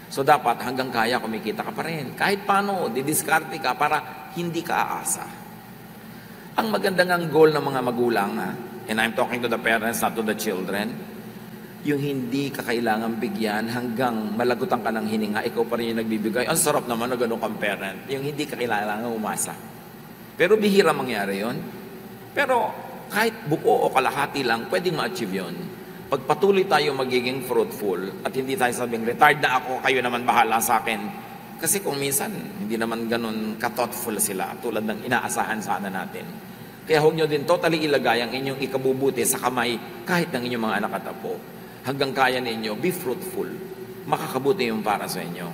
So dapat hanggang kaya kumikita ka pa rin. Kahit paano, didiskarte ka para hindi ka aasa. Ang magandang ang goal ng mga magulang, and I'm talking to the parents, not to the children, yung hindi ka kailangan bigyan hanggang malagutan ka ng hininga, ikaw pa rin yung nagbibigay. Ang sarap naman na ganun kang parent. Yung hindi ka kailangan umasa. Pero bihira mangyari yon. Pero kahit buo o kalahati lang, pwedeng ma-achieve yon. Pag patuloy tayo magiging fruitful at hindi tayo sabing, retired na ako, kayo naman bahala sa akin. Kasi kung minsan, hindi naman ganun ka-thoughtful sila tulad ng inaasahan sana natin. Kaya huwag nyo din totally ilagay ang inyong ikabubuti sa kamay kahit ng inyong mga anak at apo. Hanggang kaya ninyo, be fruitful. Makakabuti yung para sa inyo.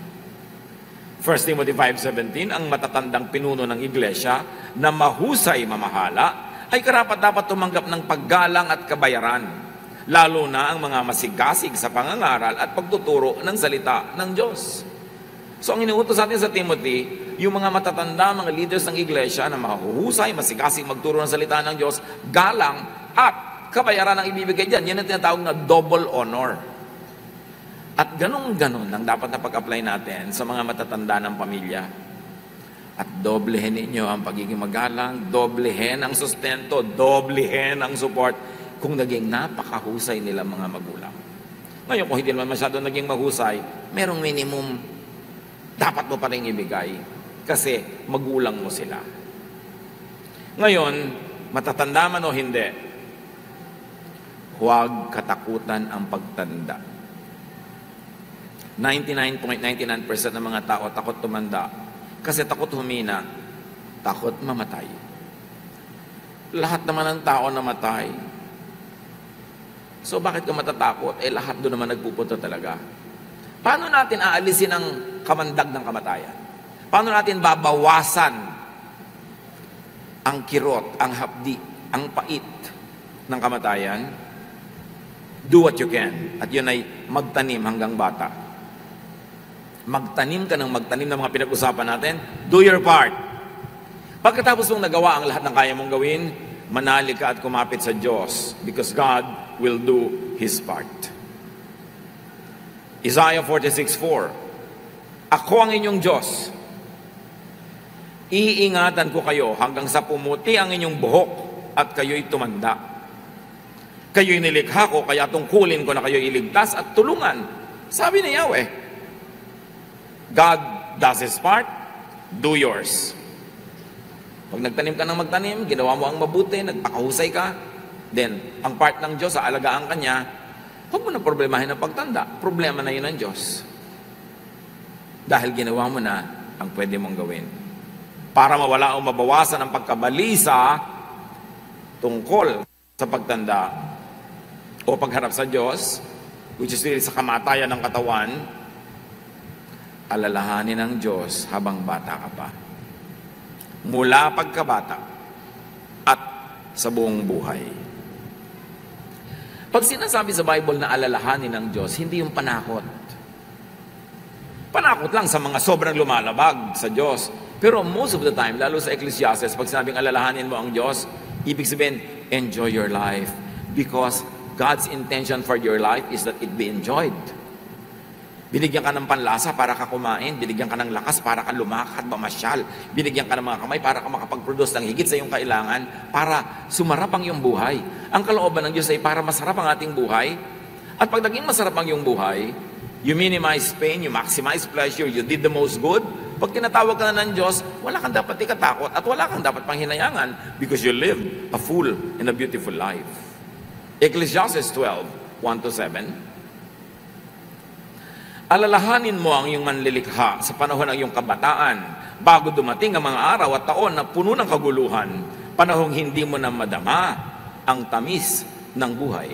1 Timothy 5:17, ang matatandang pinuno ng iglesia na mahusay mamahala ay karapat-dapat tumanggap ng paggalang at kabayaran, lalo na ang mga masigasig sa pangangaral at pagtuturo ng salita ng Diyos. So ang inuutos natin sa Timothy, yung mga matatanda, mga leaders ng iglesia na mahuhusay, masigasig magturo ng salita ng Diyos, galang at kabayaran ang ibibigay dyan. Yan ang tinatawag na double honor. At ganun-ganun ang dapat na pag-apply natin sa mga matatanda ng pamilya. At doblehin ninyo ang pagiging magalang, doblehin ang sustento, doblehin ang support kung naging napakahusay nila mga magulang. Ngayon, kung hindi naman masyado naging mahusay, merong minimum dapat mo pa rin ibigay kasi magulang mo sila. Ngayon, matatanda man o hindi, huwag katakutan ang pagtanda. 99.99% ng mga tao takot tumanda kasi takot humina, takot mamatay. Lahat naman ng tao namatay. So bakit ka matatakot? Lahat doon naman nagpupunta talaga. Paano natin aalisin ang kamandag ng kamatayan? Paano natin babawasan ang kirot, ang hapdi, ang pait ng kamatayan? Do what you can. At yun ay magtanim hanggang bata. Magtanim ka ng magtanim ng mga pinag-usapan natin. Do your part. Pagkatapos mong nagawa ang lahat ng kaya mong gawin, manalig ka at kumapit sa Diyos because God will do His part. Isaiah 46:4, ako ang inyong Diyos. Iingatan ko kayo hanggang sa pumuti ang inyong buhok at kayo'y tumanda. Kayo'y nilikha ko, kaya tungkulin ko na kayo'y iligtas at tulungan. Sabi ni Yahweh, God does His part, do yours. Pag nagtanim ka ng magtanim, ginawa mo ang mabuti, nagpakahusay ka, then ang part ng Diyos, aalagaan ka niya, huwag mo na problemahin ang pagtanda. Problema na yun ng Diyos. Dahil ginawa mo na ang pwede mong gawin. Para mawala o mabawasan ang pagkabalisa tungkol sa pagtanda, o pagharap sa Diyos, which is really sa kamatayan ng katawan, alalahanin ng Diyos habang bata ka pa. Mula pagkabata at sa buong buhay. Pag sinasabi sa Bible na alalahanin ng Diyos, hindi yung panakot. Panakot lang sa mga sobrang lumalabag sa Diyos. Pero most of the time, lalo sa Ecclesiastes, pag sinabing alalahanin mo ang Diyos, ibig sabihin, enjoy your life. Because God's intention for your life is that it be enjoyed. Binigyan ka ng panlasa para ka kumain. Binigyan ka ng lakas para ka lumakad, mamasyal. Binigyan ka ng mga kamay para ka makapag-produce ng higit sa iyong kailangan para sumarap ang iyong buhay. Ang kalooban ng Diyos ay para masarap ang ating buhay. At pag naging masarap ang iyong buhay, you minimize pain, you maximize pleasure, you did the most good. Pag tinatawag ka na ng Diyos, wala kang dapat ikatakot at wala kang dapat panghinayangan because you live a full and a beautiful life. Ecclesiastes 12, 1-7. Alalahanin mo ang iyong manlilikha sa panahon ng iyong kabataan bago dumating ang mga araw at taon na puno ng kaguluhan, panahong hindi mo na madama ang tamis ng buhay.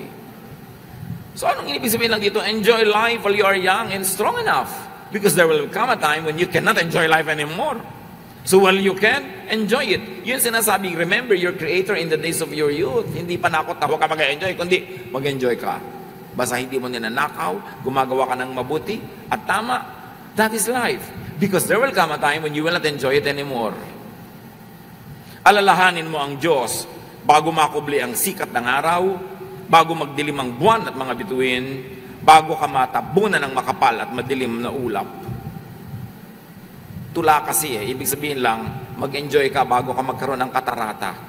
So anong ibig sabihin lang dito? Enjoy life while you are young and strong enough because there will come a time when you cannot enjoy life anymore. So while you can, enjoy it. Yun sinasabi, remember your Creator in the days of your youth. Hindi panakot na huwag ka mag-enjoy, kundi mag-enjoy ka. Basta hindi mo ninanakaw, gumagawa ka ng mabuti, at tama. That is life. Because there will come a time when you will not enjoy it anymore. Alalahanin mo ang Diyos bago makubli ang sikat ng araw, bago magdilim ang buwan at mga bituin, bago ka matabunan ng makapal at madilim na ulap. Tula kasi ibig sabihin lang, mag-enjoy ka bago ka magkaroon ng katarata.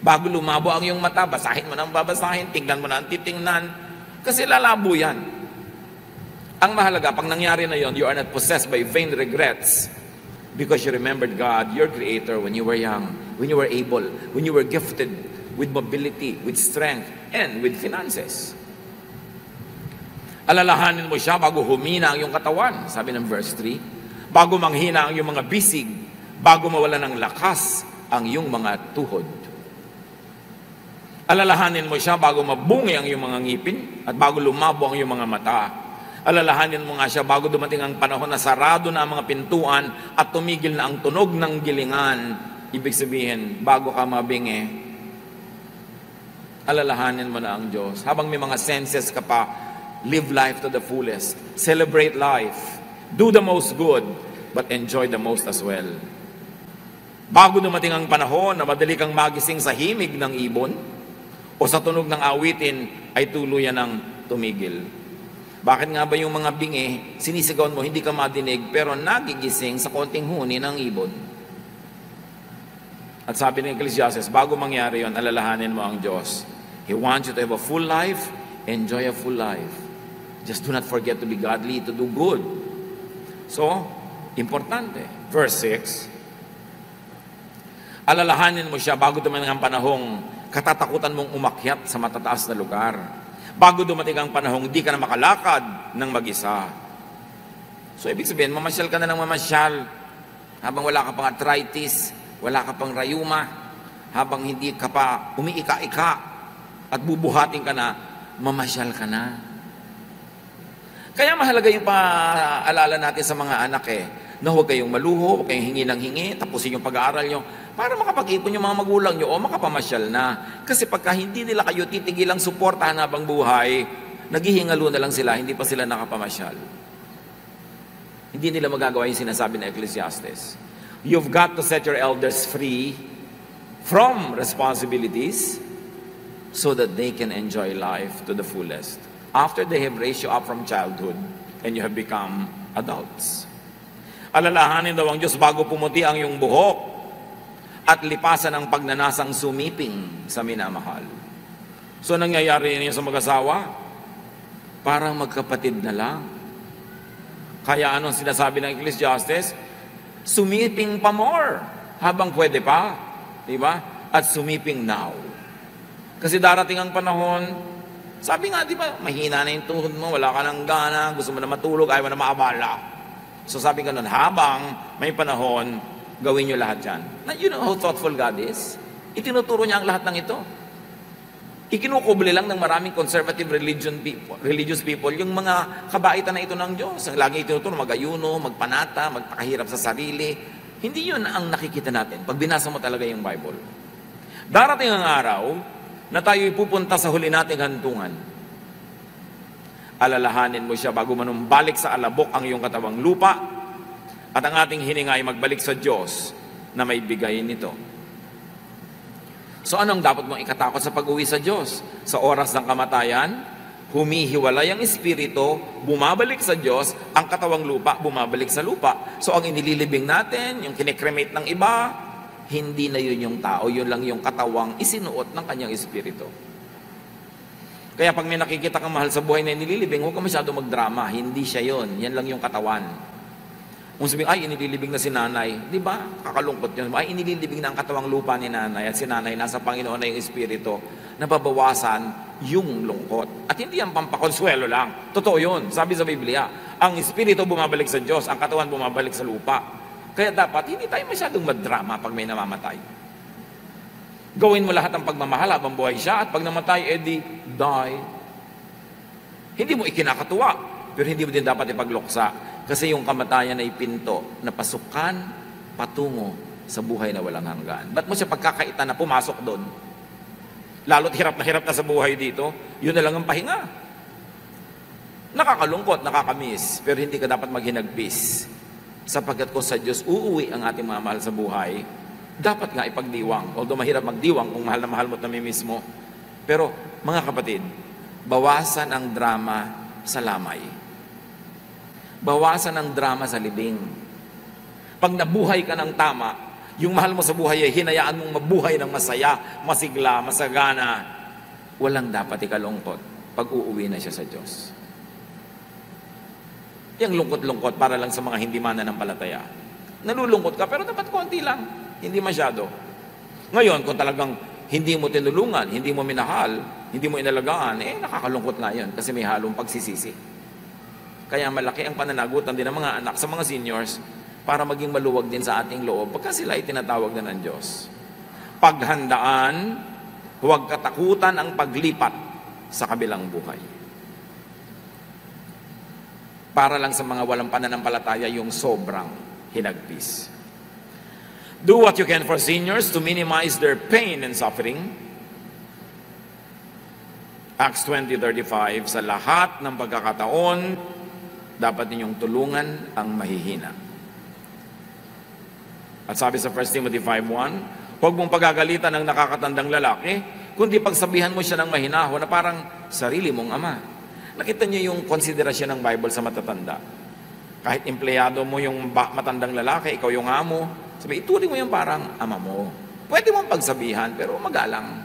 Bago lumabo ang iyong mata, basahin mo na ang babasahin, tingnan mo na ang titingnan, kasi lalabo yan. Ang mahalaga, pag nangyari na yon, you are not possessed by vain regrets because you remembered God, your Creator, when you were young, when you were able, when you were gifted with mobility, with strength, and with finances. Alalahanin mo siya bago humina ang iyong katawan, sabi ng verse 3, bago manghina ang iyong mga bisig, bago mawala ng lakas ang iyong mga tuhod. Alalahanin mo siya bago mabungi ang iyong mga ngipin at bago lumabo ang iyong mga mata. Alalahanin mo nga siya bago dumating ang panahon na sarado na ang mga pintuan at tumigil na ang tunog ng gilingan. Ibig sabihin, bago ka mabingi, alalahanin mo na ang Diyos. Habang may mga senses ka pa, live life to the fullest. Celebrate life. Do the most good, but enjoy the most as well. Bago dumating ang panahon na madali kang magising sa himig ng ibon, o sa tunog ng awitin ay tuluyan ng tumigil. Bakit nga ba yung mga bingi, sinisigawan mo, hindi ka madinig, pero nagigising sa konting huni ng ibon? At sabi ng Ecclesiastes, bago mangyari yon, alalahanin mo ang Diyos. He wants you to have a full life, enjoy a full life. Just do not forget to be godly, to do good. So, importante. Verse 6, alalahanin mo siya bago dumating ang panahong katatakutan mong umakyat sa matataas na lugar. Bago dumating ang panahong di ka na makalakad ng mag-isa. So, ibig sabihin, mamasyal ka na ng mamasyal habang wala ka pang arthritis, wala ka pang rayuma, habang hindi ka pa umiika-ika at bubuhatin ka na, mamasyal ka na. Kaya mahalaga yung paalala natin sa mga anak na huwag kayong maluho, huwag kayong hingi ng hingi, tapusin yung pag-aaral nyo, para makapag-ipon yung mga magulang nyo o makapamasyal na. Kasi pagka hindi nila kayo titigilang suportahan habang buhay, naghihingalo na lang sila, hindi pa sila nakapamasyal. Hindi nila magagawa yung sinasabi ng Ecclesiastes. You've got to set your elders free from responsibilities so that they can enjoy life to the fullest. After they have raised you up from childhood and you have become adults. Alalahanin daw ang Diyos bago pumuti ang iyong buhok at lipasan ang pagnanasang sumiping sa minamahal. So nangyayari niya sa mag-asawa? Parang magkapatid na lang. Kaya anong sinasabi ng Ecclesiastes? Sumiping pa more habang pwede pa. Diba? At sumiping now. Kasi darating ang panahon, sabi nga, di ba, mahina na yung tuhod mo, wala ka ng gana, gusto mo na matulog, ayaw mo na maabala. So sabi ka nun, habang may panahon, gawin nyo lahat yan. Now, you know how thoughtful God is? Itinuturo niya ang lahat ng ito. Ikinukubli lang ng maraming conservative religious people yung mga kabaitan na ito ng Diyos. Ang lagi itinuturo, mag-ayuno, magpanata, magpakahirap sa sarili. Hindi yun ang nakikita natin pag binasa mo talaga yung Bible. Darating ang araw na tayo ipupunta sa huli nating hantungan. Alalahanin mo siya bago manumbalik sa alabok ang iyong katawang lupa at ang ating hininga ay magbalik sa Diyos na may bigay nito. So anong dapat mong ikatakot sa pag-uwi sa Diyos? Sa oras ng kamatayan Humihiwalay ang espiritu, bumabalik sa Diyos, ang katawang lupa, bumabalik sa lupa. So ang inililibing natin, yung kinikremate ng iba, hindi na yun yung tao, yun lang yung katawang isinuot ng kanyang espiritu. Kaya pag may nakikita kang mahal sa buhay na inililibing, huwag ka masyado magdrama, hindi siya yun, yan lang yung katawan. Kung sabihin, ay, inililibing na si nanay, di ba? Kakalungkot yun. Ay, inililibing na ang katawang lupa ni nanay at si nanay nasa Panginoon na yung espiritu, nababawasan yung lungkot. At hindi yan pampakonsuelo lang. Totoo yun. Sabi sa Biblia, ang espiritu bumabalik sa Diyos, ang katawan bumabalik sa lupa. Kaya dapat hindi tayo masyadong madrama pag may namamatay. Gawin mo lahat ng pagmamahal habang buhay siya at pag namatay, edi, die. Hindi mo ikinakatuwa, pero hindi mo din dapat ipagluksa. Kasi yung kamatayan ay pinto na pasukan patungo sa buhay na walang hanggan. Ba't mo siya pagkakaitan na pumasok doon? Lalo't hirap na sa buhay dito, yun na lang ang pahinga. Nakakalungkot, nakakamiss, pero hindi ka dapat maghinagpis. Sapagkat kung sa Diyos uuwi ang ating mga mahal sa buhay, dapat nga ipagdiwang. Although mahirap magdiwang kung mahal na mahal mo at namimiss mo. Pero mga kapatid, bawasan ang drama sa lamay. Bawasan ang drama sa libing. Pag nabuhay ka ng tama, yung mahal mo sa buhay ay hinayaan mong mabuhay ng masaya, masigla, masagana. Walang dapat ikalungkot pag uuwi na siya sa Diyos. Yung lungkot-lungkot para lang sa mga hindi mananampalataya. Nalulungkot ka pero dapat konti lang, hindi masyado. Ngayon, kung talagang hindi mo tinulungan, hindi mo minahal, hindi mo inalagaan, nakakalungkot nga yun kasi may halong pagsisisi. Kaya malaki ang pananagutan din ng mga anak sa mga seniors para maging maluwag din sa ating loob pagka sila ay tinatawag na ng Diyos. Paghandaan, huwag katakutan ang paglipat sa kabilang buhay. Para lang sa mga walang pananampalataya yung sobrang hinagpis. Do what you can for seniors to minimize their pain and suffering. Acts 20:35, sa lahat ng pagkakataon, dapat ninyong tulungan ang mahihina. At sabi sa 1 Timothy 5:1, huwag mong pagagalitan ng nakakatandang lalaki, kundi pagsabihan mo siya ng mahinahon na parang sarili mong ama. Nakita niyo yung konsiderasyon ng Bible sa matatanda. Kahit empleyado mo yung matandang lalaki, ikaw yung amo, sabi, ituring mo yung parang ama mo. Pwede mong pagsabihan, pero magalang.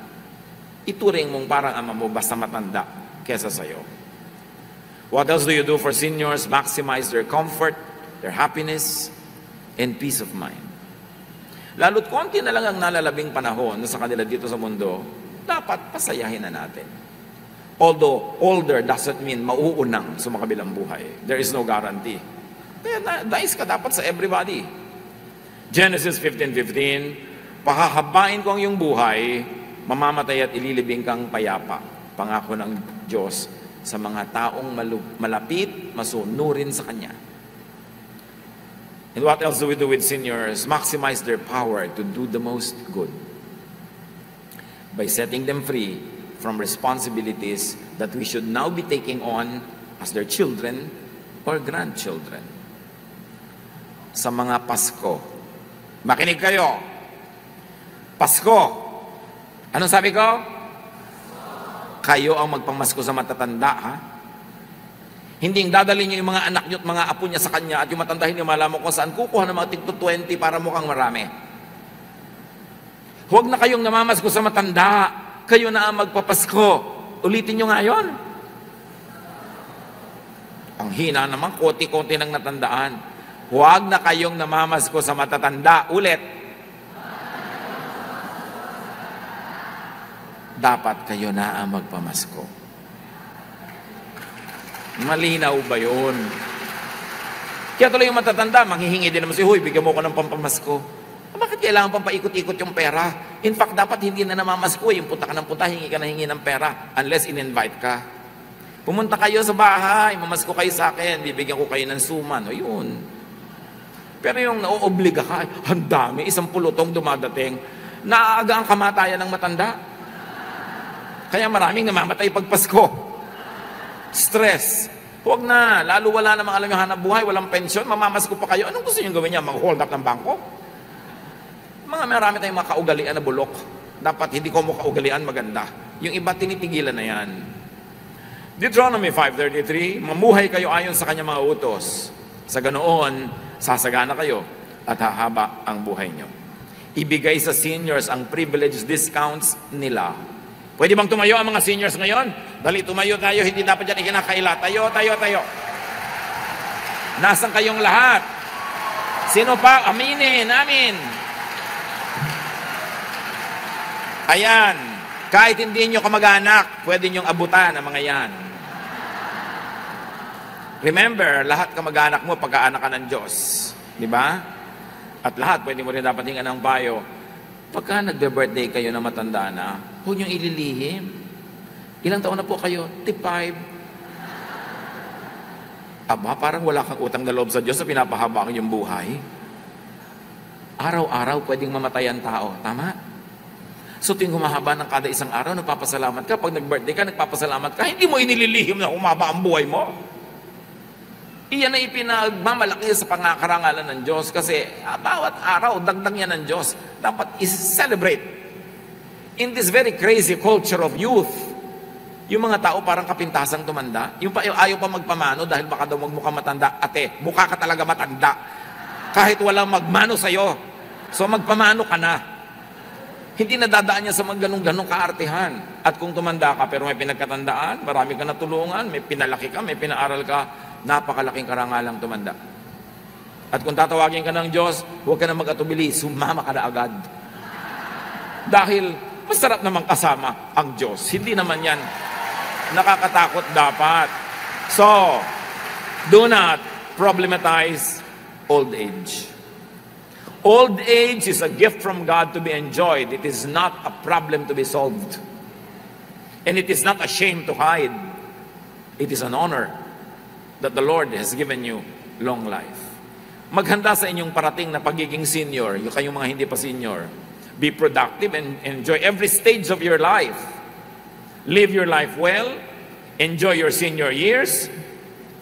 Ituring mong parang ama mo, basta matanda, kesa sa'yo. What else do you do for seniors? Maximize their comfort, their happiness, and peace of mind. Lalo't konti na lang ang nalalabing panahon sa kanila dito sa mundo, dapat pasayahin na natin. Although older doesn't mean mauunang sa makabilang buhay. There is no guarantee. Kaya nais ka dapat sa everybody. Genesis 15:15, pahahabain ko ang iyong buhay, mamamatay at ililibing kang payapa. Pangako ng Diyos sa mga taong malapit, masunurin sa Kanya. And what else do we do with seniors? Maximize their power to do the most good by setting them free from responsibilities that we should now be taking on as their children or grandchildren. Sa mga Pasko, makinig kayo. Pasko. Anong sabi ko? Kayo ang magpamasko sa matatanda, ha? Hindi dadalhin niyo yung mga anak niyo at mga apo niya sa kanya at yung matanda hindi malaman kung saan kukuha ng mga tigto 20 para mukhang marami. Huwag na kayong namamasko sa matanda. Kayo na ang magpapasko. Ulitin niyo nga yun. Ang hina naman, konti-konti ng natandaan. Huwag na kayong namamasko sa matatanda. Ulit. Dapat kayo na ang magpamasko. Malinaw ba yun? Kaya tuloy yung matatanda, manghihingi din naman si Huy, bigyan mo ko ng pampamasko. Bakit kailangan pang paikot-ikot yung pera? In fact, dapat hindi na namamasko. Yung punta ka ng punta, hingi ka na hingi ng pera. Unless in-invite ka. Pumunta kayo sa bahay, mamasko kayo sa akin, bibigyan ko kayo ng suman. O yun. Pero yung nauobliga ka, ang dami, isang pulutong dumadating, naaaga ang kamatayan ng matanda. Kaya maraming namamatay pag Pasko. Stress. Huwag na. Lalo wala namang alam yung hanap buhay, walang pensyon, mamamasko pa kayo. Anong gusto nyo gawin niya? Mag-hold up ng bangko? Marami tayong mga kaugalian na bulok. Dapat hindi ko mo kaugalian maganda. Yung iba tinitigilan na yan. Deuteronomy 5:33, mamuhay kayo ayon sa kanyang mga utos. Sa ganoon, sasagana kayo at hahaba ang buhay nyo. Ibigay sa seniors ang privilege discounts nila. Pwede bang tumayo ang mga seniors ngayon? Dali, tumayo tayo, hindi dapat yan ikinakaila. Tayo, tayo, tayo. Nasaan kayong lahat? Sino pa? Aminin, amin. Ayan, kahit hindi nyo kamag-anak, pwede nyong abutan ang mga yan. Remember, lahat kamag-anak mo, pagkaanak ka ng Diyos. Di ba? At lahat, pwede mo rin dapat hingan ng payo. Pagka nagbe-birthday kayo na matanda na, huwag niyong ililihim. Ilang taon na po kayo? 55. Aba, parang wala kang utang na loob sa Diyos na pinapahaba ang iyong buhay. Araw-araw pwedeng mamatay ang tao. Tama? So tuwing humahaba ng kada isang araw, nagpapasalamat ka. Pag nag-birthday ka, nagpapasalamat ka. Hindi mo inililihim na humaba ang buhay mo. Iyan ay ipinagmamalaki sa pangakarangalan ng Diyos kasi bawat araw, dagdag yan ng Diyos. Dapat is-celebrate. In this very crazy culture of youth, yung mga tao parang kapintasang tumanda. Yung ayaw pa magpamano dahil baka daw magmukha matanda. Ate, mukha ka talaga matanda. Kahit walang magmano sa'yo. So magpamano ka na. Hindi nadadaan niya sa mga ganong-ganong kaartihan. At kung tumanda ka pero may pinagkatandaan, marami ka natulungan, may pinalaki ka, may pinaaral ka, napakalaking karangalang tumanda. At kung tatawagin ka ng Diyos, huwag ka na mag-atubili, sumama ka na agad. Dahil masarap naman kasama ang Diyos. Hindi naman yan nakakatakot dapat. So, do not problematize old age. Old age is a gift from God to be enjoyed. It is not a problem to be solved. And it is not a shame to hide. It is an honor that the Lord has given you long life. Maghanda sa inyong parating na pagiging senior, yung kayong mga hindi pa senior. Be productive and enjoy every stage of your life. Live your life well, enjoy your senior years,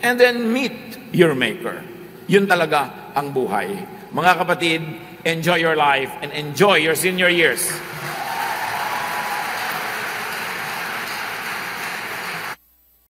and then meet your Maker. Yun talaga ang buhay. Mga kapatid, enjoy your life and enjoy your senior years.